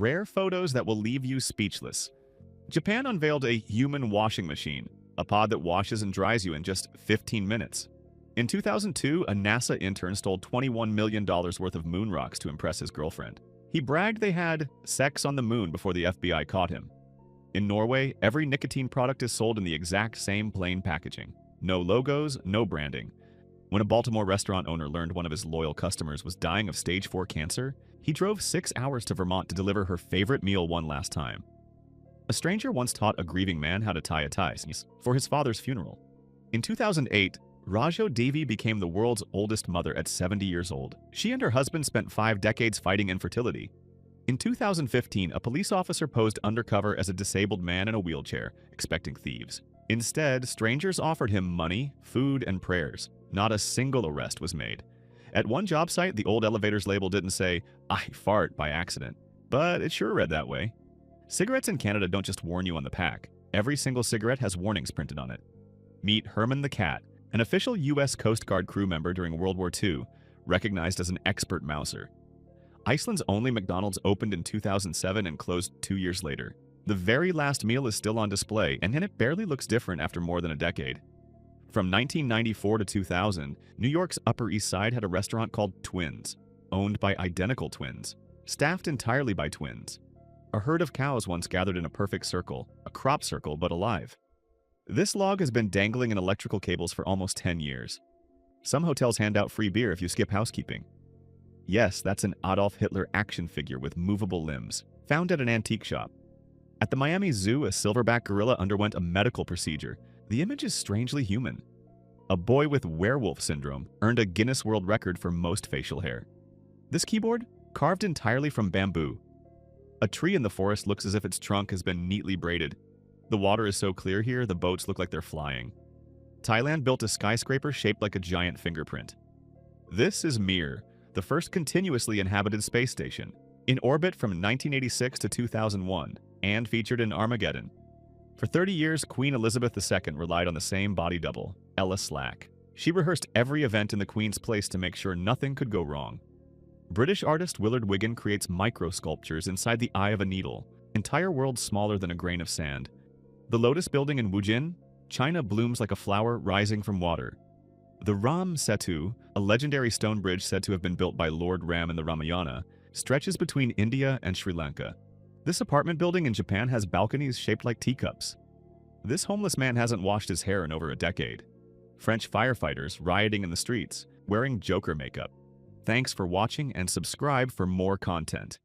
rare photos that will leave you speechless. Japan unveiled a human washing machine, a pod that washes and dries you in just 15 minutes. In 2002, a NASA intern stole $21 million worth of moon rocks to impress his girlfriend. He bragged they had sex on the moon before the FBI caught him. In Norway, every nicotine product is sold in the exact same plain packaging. No logos, no branding. When a Baltimore restaurant owner learned one of his loyal customers was dying of stage 4 cancer, he drove 6 hours to Vermont to deliver her favorite meal one last time. A stranger once taught a grieving man how to tie a tie for his father's funeral. In 2008, Rajo Devi became the world's oldest mother at 70 years old. She and her husband spent 5 decades fighting infertility. In 2015, a police officer posed undercover as a disabled man in a wheelchair, expecting thieves. Instead, strangers offered him money, food, and prayers. Not a single arrest was made. At one job site, the old elevator's label didn't say, "I fart by accident," but it sure read that way. Cigarettes in Canada don't just warn you on the pack. Every single cigarette has warnings printed on it. Meet Herman the cat, an official U.S. Coast Guard crew member during World War II, recognized as an expert mouser. Iceland's only McDonald's opened in 2007 and closed 2 years later. The very last meal is still on display, and it barely looks different after more than a decade. From 1994 to 2000, New York's Upper East Side had a restaurant called Twins, owned by identical twins, staffed entirely by twins. A herd of cows once gathered in a perfect circle, a crop circle but alive. This log has been dangling in electrical cables for almost 10 years. Some hotels hand out free beer if you skip housekeeping. Yes, that's an Adolf Hitler action figure with movable limbs, found at an antique shop. At the Miami Zoo, a silverback gorilla underwent a medical procedure. The image is strangely human. A boy with werewolf syndrome earned a Guinness World Record for most facial hair. This keyboard, carved entirely from bamboo. A tree in the forest looks as if its trunk has been neatly braided. The water is so clear here, the boats look like they're flying. Thailand built a skyscraper shaped like a giant fingerprint. This is Mir, the first continuously inhabited space station, in orbit from 1986 to 2001, and featured in Armageddon. For 30 years, Queen Elizabeth II relied on the same body double, Ella Slack. She rehearsed every event in the Queen's place to make sure nothing could go wrong. British artist Willard Wigan creates micro-sculptures inside the eye of a needle, entire worlds smaller than a grain of sand. The Lotus Building in Wujin, China blooms like a flower rising from water. The Ram Setu, a legendary stone bridge said to have been built by Lord Ram in the Ramayana, stretches between India and Sri Lanka. This apartment building in Japan has balconies shaped like teacups. This homeless man hasn't washed his hair in over a decade. French firefighters rioting in the streets, wearing Joker makeup. Thanks for watching and subscribe for more content.